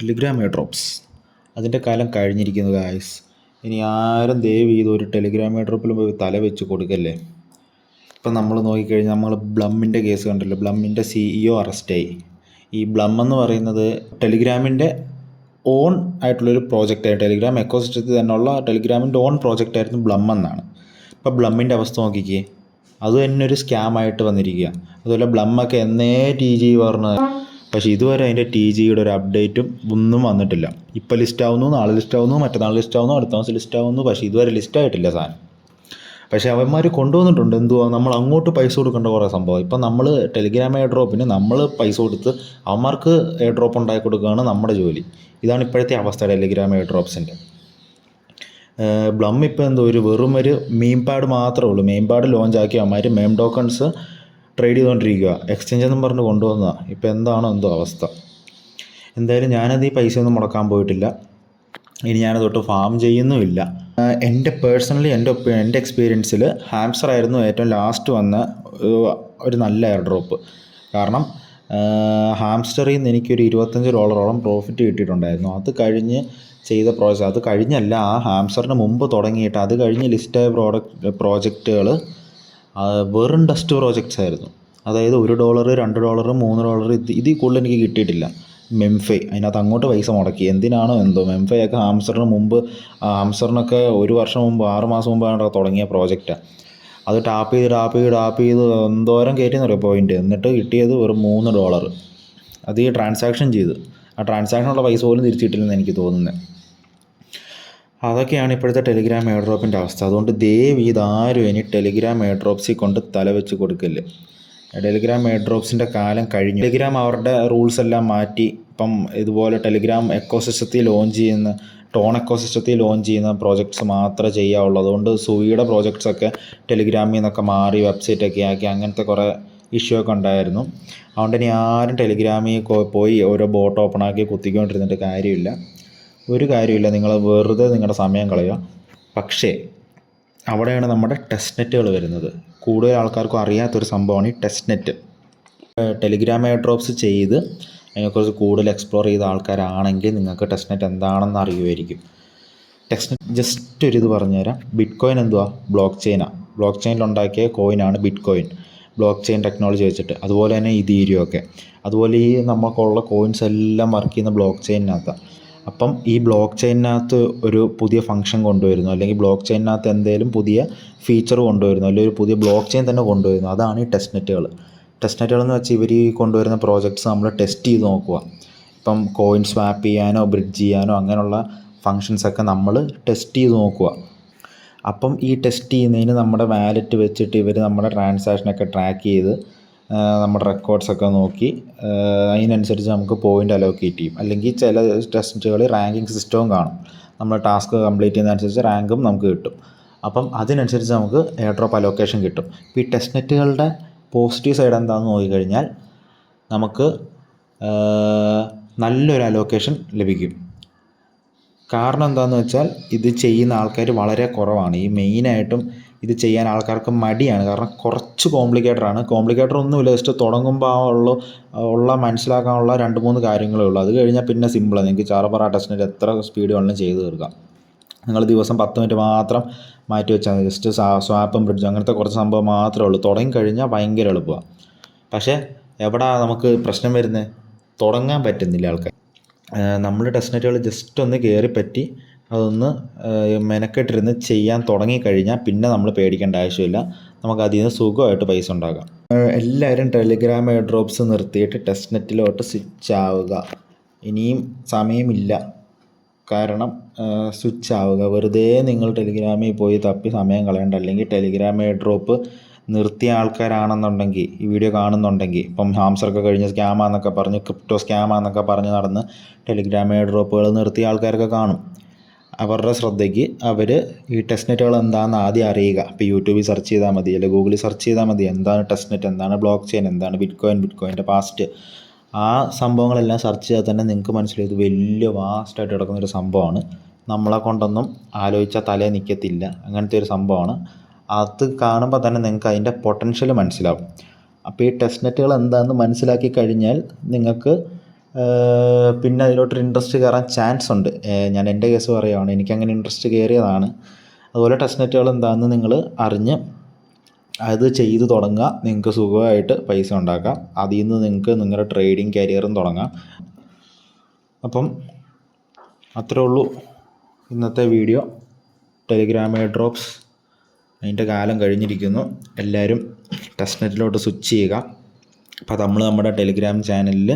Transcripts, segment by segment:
Telegram air drops അതിൻ്റെ കാലം കഴിഞ്ഞിരിക്കുന്നു ഗായ്സ്. ഇനി ആരും ദയവ് ചെയ്ത് ഒരു ടെലിഗ്രാം എയർ ഡ്രോപ്പിൽ പോയി തല വെച്ച് കൊടുക്കല്ലേ. ഇപ്പം നമ്മൾ നോക്കിക്കഴിഞ്ഞാൽ നമ്മൾ ബ്ലമ്മിൻ്റെ കേസ് കണ്ടല്ലോ. ബ്ലമ്മിൻ്റെ CEO അറസ്റ്റായി. ഈ ബ്ലം എന്ന് പറയുന്നത് ടെലിഗ്രാമിൻ്റെ ഓൺ ആയിട്ടുള്ളൊരു പ്രോജക്റ്റായിരുന്നു. ടെലിഗ്രാം എക്കോസിസ്റ്റത്തിൽ തന്നെയുള്ള ടെലിഗ്രാമിൻ്റെ ഓൺ പ്രോജക്റ്റായിരുന്നു ബ്ലം എന്നാണ്. ഇപ്പോൾ ബ്ലമ്മിൻ്റെ അവസ്ഥ നോക്കിക്കേ, അത് തന്നെ ഒരു സ്കാമായിട്ട് വന്നിരിക്കുക. അതുപോലെ ബ്ലമ്മൊക്കെ എന്നേ TG പറഞ്ഞ, പക്ഷേ ഇതുവരെ അതിൻ്റെ TGയുടെ ഒരു അപ്ഡേറ്റും ഒന്നും വന്നിട്ടില്ല. ഇപ്പോൾ ലിസ്റ്റാവുന്നു, നാളെ ലിസ്റ്റാവുന്നു, മറ്റന്നാൾ ലിസ്റ്റാവുന്നു, അടുത്ത മാസം ലിസ്റ്റാവുന്നു, പക്ഷേ ഇതുവരെ ലിസ്റ്റായിട്ടില്ല സാധനം. പക്ഷേ അവന്മാർ കൊണ്ടുവന്നിട്ടുണ്ട്. എന്തുവാ, നമ്മൾ അങ്ങോട്ട് പൈസ കൊടുക്കേണ്ട കുറേ സംഭവം. ഇപ്പം നമ്മൾ ടെലിഗ്രാം എയർ ഡ്രോപ്പിന് നമ്മൾ പൈസ കൊടുത്ത് അവന്മാർക്ക് എയർ ഡ്രോപ്പ് ഉണ്ടാക്കി കൊടുക്കുകയാണ് നമ്മുടെ ജോലി. ഇതാണ് ഇപ്പോഴത്തെ അവസ്ഥ ടെലിഗ്രാം എയർ ഡ്രോപ്സിൻ്റെ. ബ്ലം ഇപ്പോൾ എന്തോ വെറും ഒരു മീം പാഡ് മാത്രമേ ഉള്ളൂ. മീം പാഡ് ലോഞ്ച് ആക്കി അവന്മാർ മെയിം ടോക്കൺസ് ട്രേഡ് ചെയ്തുകൊണ്ടിരിക്കുക. എക്സ്ചേഞ്ച് എന്നും പറഞ്ഞ് കൊണ്ടുവന്നതാണ്. ഇപ്പോൾ എന്താണോ എന്തോ അവസ്ഥ. എന്തായാലും ഞാനത് ഈ പൈസയൊന്നും മുടക്കാൻ പോയിട്ടില്ല. ഇനി ഞാനതൊട്ട് ഫാം ചെയ്യുന്നുമില്ല. എൻ്റെ പേഴ്സണലി എൻ്റെ എക്സ്പീരിയൻസിൽ ഹാംസ്റ്റർ ആയിരുന്നു ഏറ്റവും ലാസ്റ്റ് വന്ന ഒരു നല്ല എയർ ഡ്രോപ്പ്. കാരണം ഹാംസ്റ്ററിൽ നിന്ന് എനിക്കൊരു $25 പ്രോഫിറ്റ് കിട്ടിയിട്ടുണ്ടായിരുന്നു. അത് കഴിഞ്ഞ് ചെയ്ത അത് കഴിഞ്ഞല്ല, ആ ഹാംസ്റ്ററിന് മുമ്പ് തുടങ്ങിയിട്ട് അത് കഴിഞ്ഞ് ലിസ്റ്റായ പ്രോജക്റ്റുകൾ വെറും ഡസ്റ്റ് പ്രോജക്ട്സ് ആയിരുന്നു. അതായത് $1, $2, $3 ഇതിൽ കൂടുതൽ എനിക്ക് കിട്ടിയിട്ടില്ല. മെംഫൈ അതിനകത്ത് അങ്ങോട്ട് പൈസ മുടക്കി എന്തിനാണോ എന്തോ. മെംഫൈയൊക്കെ ഹാംസ്റ്ററിനൊക്കെ 1 വർഷം മുമ്പ് 6 മാസം മുമ്പാണ് തുടങ്ങിയ പ്രോജക്റ്റാണ്. അത് ടാപ്പ് ചെയ്ത് എന്തോരം കയറ്റിയെന്നറിയോ പോയിൻ്റ്. എന്നിട്ട് കിട്ടിയത് വെറും $3. അത് ഈ ട്രാൻസാക്ഷൻ ചെയ്ത് ആ ട്രാൻസാക്ഷനുള്ള പൈസ പോലും തിരിച്ചിട്ടില്ലെന്ന് എനിക്ക് തോന്നുന്നത്. അതൊക്കെയാണ് ഇപ്പോഴത്തെ ടെലിഗ്രാം എയർ ഡ്രോപ്പിൻ്റെ അവസ്ഥ. അതുകൊണ്ട് ദയവ് ഇതാരും ഇനി ടെലിഗ്രാം എയർ ഡ്രോപ്സിൽ കൊണ്ട് തല വെച്ച് കൊടുക്കല്ലേ. ടെലിഗ്രാം എയർ ഡ്രോപ്സിൻ്റെ കാലം കഴിഞ്ഞു. ടെലിഗ്രാം അവരുടെ റൂൾസ് എല്ലാം മാറ്റി ഇപ്പം ഇതുപോലെ ടെലിഗ്രാം എക്കോസിസ്റ്റത്തിൽ ലോഞ്ച് ചെയ്യുന്ന ടോൺ എക്കോസിസ്റ്റത്തിൽ ലോഞ്ച് ചെയ്യുന്ന പ്രോജക്ട്സ് മാത്രമേ ചെയ്യാവുള്ളൂ. അതുകൊണ്ട് സൂയിയുടെ പ്രോജക്ട്സൊക്കെ ടെലിഗ്രാമിൽ നിന്നൊക്കെ മാറി വെബ്സൈറ്റൊക്കെ ആക്കി അങ്ങനത്തെ കുറേ ഇഷ്യൂ ഒക്കെ ഉണ്ടായിരുന്നു. അതുകൊണ്ട് ഇനി ആരും ടെലിഗ്രാമിൽ പോയി ഓരോ ബോട്ട് ഓപ്പണാക്കി കുത്തിക്കൊണ്ടിരുന്നിട്ട് കാര്യമില്ല. ഒരു കാര്യമില്ല, നിങ്ങൾ വെറുതെ നിങ്ങളുടെ സമയം കളയുക. പക്ഷേ അവിടെയാണ് നമ്മുടെ ടെസ്റ്റ് നെറ്റുകൾ വരുന്നത്. കൂടുതൽ ആൾക്കാർക്കും അറിയാത്തൊരു സംഭവമാണ് ഈ test net. Telegram air drops ചെയ്ത് അതിനെക്കുറിച്ച് കൂടുതൽ എക്സ്പ്ലോർ ചെയ്ത ആൾക്കാരാണെങ്കിൽ നിങ്ങൾക്ക് ടെസ്റ്റ് നെറ്റ് എന്താണെന്ന് അറിയുമായിരിക്കും. ടെസ്റ്റ് നെറ്റ് ജസ്റ്റ് ഒരു ഇത് പറഞ്ഞുതരാം. ബിറ്റ് കോയിൻ എന്തുവാ, ബ്ലോക്ക് ചെയിനാണ്. ബ്ലോക്ക് ചെയിനിലുണ്ടാക്കിയ കോയിനാണ് bitcoin, blockchain technology വെച്ചിട്ട്. അതുപോലെ തന്നെ ഇതീരിയം ഒക്കെ. അതുപോലെ ഈ നമുക്കുള്ള കോയിൻസ് എല്ലാം വർക്ക് ചെയ്യുന്ന ബ്ലോക്ക് ചെയിനിനകത്താണ്. അപ്പം ഈ ബ്ലോക്ക് ചെയിനകത്ത് ഒരു പുതിയ ഫംഗ്ഷൻ കൊണ്ടുവരുന്നു, അല്ലെങ്കിൽ ബ്ലോക്ക് ചെയിനകത്ത് എന്തെങ്കിലും പുതിയ ഫീച്ചർ കൊണ്ടുവരുന്നു, അല്ലെങ്കിൽ ഒരു പുതിയ ബ്ലോക്ക് ചെയിൻ തന്നെ കൊണ്ടുവരുന്നു. അതാണ് ഈ ടെസ്റ്റ് നെറ്റുകൾ. ടെസ്റ്റ് നെറ്റുകൾ എന്ന് വെച്ചാൽ ഇവർ ഈ കൊണ്ടുവരുന്ന പ്രോജക്ട്സ് നമ്മൾ ടെസ്റ്റ് ചെയ്ത് നോക്കുക. ഇപ്പം കോയിൻ സ്വാപ്പ് ചെയ്യാനോ ബ്രിഡ്ജ് ചെയ്യാനോ അങ്ങനെയുള്ള ഫങ്ഷൻസൊക്കെ നമ്മൾ ടെസ്റ്റ് ചെയ്ത് നോക്കുക. അപ്പം ഈ ടെസ്റ്റ് ചെയ്യുന്നതിന് നമ്മുടെ വാലറ്റ് വെച്ചിട്ട് ഇവർ നമ്മുടെ ട്രാൻസാക്ഷനൊക്കെ ട്രാക്ക് ചെയ്ത് നമ്മുടെ റെക്കോർഡ്സൊക്കെ നോക്കി അതിനനുസരിച്ച് നമുക്ക് പോയിൻ്റ് അലോക്കേറ്റ് ചെയ്യും. അല്ലെങ്കിൽ ചില ടെസ്റ്റുകൾ റാങ്കിങ് സിസ്റ്റവും കാണും. നമ്മൾ ടാസ്ക് കംപ്ലീറ്റ് ചെയ്യുന്നതനുസരിച്ച് റാങ്കും നമുക്ക് കിട്ടും. അപ്പം അതിനനുസരിച്ച് നമുക്ക് എയർ ഡ്രോപ്പ് അലോക്കേഷൻ കിട്ടും. ഈ ടെസ്റ്റ് നെറ്റുകളുടെ പോസിറ്റീവ് സൈഡ് എന്താണെന്ന് നോക്കിക്കഴിഞ്ഞാൽ നമുക്ക് നല്ലൊരു അലോക്കേഷൻ ലഭിക്കും. കാരണം എന്താണെന്ന് വെച്ചാൽ ഇത് ചെയ്യുന്ന ആൾക്കാർ വളരെ കുറവാണ്. ഈ മെയിനായിട്ടും ഇത് ചെയ്യാൻ ആൾക്കാർക്ക് മടിയാണ്. കാരണം കുറച്ച് കോംപ്ലിക്കേറ്റർ ഒന്നുമില്ല. ജസ്റ്റ് തുടങ്ങുമ്പോൾ ഉള്ള മനസ്സിലാക്കാനുള്ള 2-3 കാര്യങ്ങളേ ഉള്ളൂ. അത് കഴിഞ്ഞാൽ പിന്നെ സിമ്പിളാണ്. നിങ്ങൾക്ക് ചാറപ്പറ ടെസ്റ്റ് നെറ്റ് എത്ര സ്പീഡ് വേണമെങ്കിലും ചെയ്ത് തീർക്കാം. നിങ്ങൾ ദിവസം 10 മിനിറ്റ് മാത്രം മാറ്റി വെച്ചാൽ മതി. ജസ്റ്റ് സ്വാപ്പും ബ്രിഡ്ജും അങ്ങനത്തെ കുറച്ച് സംഭവം മാത്രമേ ഉള്ളൂ. തുടങ്ങിക്കഴിഞ്ഞാൽ ഭയങ്കര എളുപ്പമാണ്. പക്ഷേ എവിടെ നമുക്ക് പ്രശ്നം വരുന്നത്, തുടങ്ങാൻ പറ്റുന്നില്ല ആൾക്കാർ. നമ്മൾ ടെസ്റ്റ് നെറ്റുകൾ ജസ്റ്റ് ഒന്ന് കയറിപ്പറ്റി അതൊന്ന് മെനക്കെട്ടിരുന്ന് ചെയ്യാൻ തുടങ്ങിക്കഴിഞ്ഞാൽ പിന്നെ നമ്മൾ പേടിക്കേണ്ട ആവശ്യമില്ല. നമുക്ക് അതിൽ നിന്ന് സുഖമായിട്ട് പൈസ ഉണ്ടാക്കാം. എല്ലാവരും ടെലിഗ്രാം എയർ ഡ്രോപ്സ് നിർത്തിയിട്ട് ടെസ്റ്റ് നെറ്റിലോട്ട് സ്വിച്ച് ആവുക. ഇനിയും സമയമില്ല. കാരണം സ്വിച്ച് ആവുക. വെറുതെ നിങ്ങൾ ടെലിഗ്രാമിൽ പോയി തപ്പി സമയം കളയണ്ട. അല്ലെങ്കിൽ ടെലിഗ്രാം എയർ ഡ്രോപ്പ് നിർത്തിയ ആൾക്കാരാണെന്നുണ്ടെങ്കിൽ, ഈ വീഡിയോ കാണുന്നുണ്ടെങ്കിൽ, ഇപ്പം ഹാംസ്റ്ററൊക്കെ കഴിഞ്ഞ് സ്കാമാന്നൊക്കെ പറഞ്ഞ് ക്രിപ്റ്റോ സ്കാമാന്നൊക്കെ പറഞ്ഞ് നടന്ന് ടെലിഗ്രാം എയർ ഡ്രോപ്പുകൾ നിർത്തിയ ആൾക്കാരൊക്കെ കാണും. അവരുടെ ശ്രദ്ധയ്ക്ക് അവർ ഈ ടെസ്റ്റ് നെറ്റുകൾ എന്താണെന്ന് ആദ്യം അറിയുക. ഇപ്പോൾ യൂട്യൂബിൽ സെർച്ച് ചെയ്താൽ മതി, അല്ലെങ്കിൽ ഗൂഗിളിൽ സെർച്ച് ചെയ്താൽ മതി. എന്താണ് ടെസ്റ്റ് നെറ്റ്, എന്താണ് ബ്ലോക്ക് ചെയിൻ, എന്താണ് ബിറ്റ് കോയിൻ്റെ പാസ്റ്റ്, ആ സംഭവങ്ങളെല്ലാം സെർച്ച് ചെയ്താൽ തന്നെ നിങ്ങൾക്ക് മനസ്സിലായത് വലിയ വാസ്റ്റായിട്ട് കിടക്കുന്നൊരു സംഭവമാണ്. നമ്മളെ കൊണ്ടൊന്നും ആലോചിച്ചാൽ തലേ നിൽക്കത്തില്ല. അങ്ങനത്തെ ഒരു സംഭവമാണ്. അത് കാണുമ്പോൾ തന്നെ നിങ്ങൾക്ക് അതിൻ്റെ പൊട്ടൻഷ്യൽ മനസ്സിലാവും. അപ്പോൾ ഈ ടെസ്റ്റ് നെറ്റുകൾ എന്താണെന്ന് മനസ്സിലാക്കി കഴിഞ്ഞാൽ നിങ്ങൾക്ക് പിന്നെ അതിലോട്ടൊരു ഇൻട്രസ്റ്റ് കയറാൻ ചാൻസ് ഉണ്ട്. ഞാൻ എൻ്റെ കേസ് പറയുകയാണ്, എനിക്കങ്ങനെ ഇൻട്രസ്റ്റ് കയറിയതാണ്. അതുപോലെ ടെസ്റ്റ് നെറ്റുകൾ എന്താണെന്ന് നിങ്ങൾ അറിഞ്ഞ് അത് ചെയ്തു തുടങ്ങുക. നിങ്ങൾക്ക് സുഖമായിട്ട് പൈസ ഉണ്ടാക്കാം. അതിൽ നിന്ന് നിങ്ങൾക്ക് നിങ്ങളുടെ ട്രേഡിങ് കരിയറും തുടങ്ങാം. അപ്പം അത്രേ ഉള്ളൂ ഇന്നത്തെ വീഡിയോ. ടെലിഗ്രാം എയർ ഡ്രോപ്സ് അതിൻ്റെ കാലം കഴിഞ്ഞിരിക്കുന്നു. എല്ലാവരും ടെസ്റ്റ് നെറ്റിലോട്ട് സ്വിച്ച് ചെയ്യുക. അപ്പോൾ നമ്മൾ നമ്മുടെ ടെലിഗ്രാം ചാനലിൽ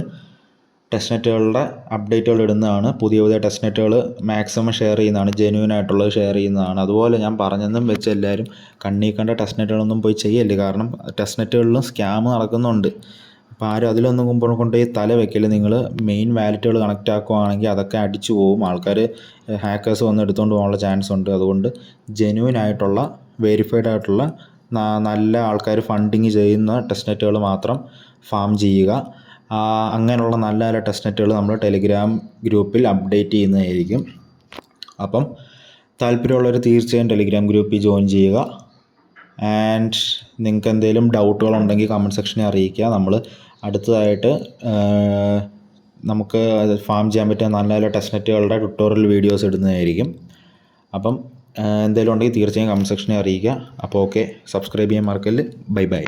ടെസ്റ്റ് നെറ്റുകളുടെ അപ്ഡേറ്റുകൾ ഇടുന്നതാണ്. പുതിയ ടെസ്റ്റ് നെറ്റുകൾ മാക്സിമം ഷെയർ ചെയ്യുന്നതാണ്, ജെന്യൂൻ ആയിട്ടുള്ളത് ഷെയർ ചെയ്യുന്നതാണ്. അതുപോലെ ഞാൻ പറഞ്ഞെന്നും വെച്ച് എല്ലാവരും കണ്ണീ കണ്ട ടെസ്റ്റ് നെറ്റുകളൊന്നും പോയി ചെയ്യല്ലേ. കാരണം ടെസ്റ്റ് നെറ്റുകളിലും സ്കാം നടക്കുന്നുണ്ട്. അപ്പോൾ ആരും അതിലൊന്നും കൊണ്ടുപോയി തല വെക്കില്ല. നിങ്ങൾ മെയിൻ വാലറ്റുകൾ കണക്റ്റ് ആക്കുകയാണെങ്കിൽ അതൊക്കെ അടിച്ചു പോകും. ആൾക്കാർ ഹാക്കേഴ്സ് വന്ന് എടുത്തുകൊണ്ട് പോകാനുള്ള ചാൻസ് ഉണ്ട്. അതുകൊണ്ട് ജെന്യൂൻ ആയിട്ടുള്ള വെരിഫൈഡ് ആയിട്ടുള്ള നല്ല ആൾക്കാർ ഫണ്ടിങ് ചെയ്യുന്ന ടെസ്റ്റ് നെറ്റുകൾ മാത്രം ഫാം ചെയ്യുക. അങ്ങനെയുള്ള നല്ല നല്ല ടെസ്റ്റ് നെറ്റുകൾ നമ്മൾ ടെലിഗ്രാം ഗ്രൂപ്പിൽ അപ്ഡേറ്റ് ചെയ്യുന്നതായിരിക്കും. അപ്പം താല്പര്യമുള്ളവർ തീർച്ചയായും ടെലിഗ്രാം ഗ്രൂപ്പിൽ ജോയിൻ ചെയ്യുക. ആൻഡ് നിങ്ങൾക്ക് എന്തെങ്കിലും ഡൗട്ടുകളുണ്ടെങ്കിൽ കമൻറ്റ് സെക്ഷനിൽ അറിയിക്കുക. നമ്മൾ അടുത്തതായിട്ട് നമുക്ക് ഫാം ചെയ്യാൻ പറ്റിയ നല്ല നല്ല ടെസ്റ്റ് നെറ്റുകളുടെ ട്യൂട്ടോറിയൽ വീഡിയോസ് ഇടുന്നതായിരിക്കും. അപ്പം എന്തെങ്കിലും ഉണ്ടെങ്കിൽ തീർച്ചയായും കമൻറ്റ് സെക്ഷനിൽ അറിയിക്കുക. അപ്പോൾ ഓക്കെ, സബ്സ്ക്രൈബ് ചെയ്യാൻ മറക്കല്ല്. Bye bye.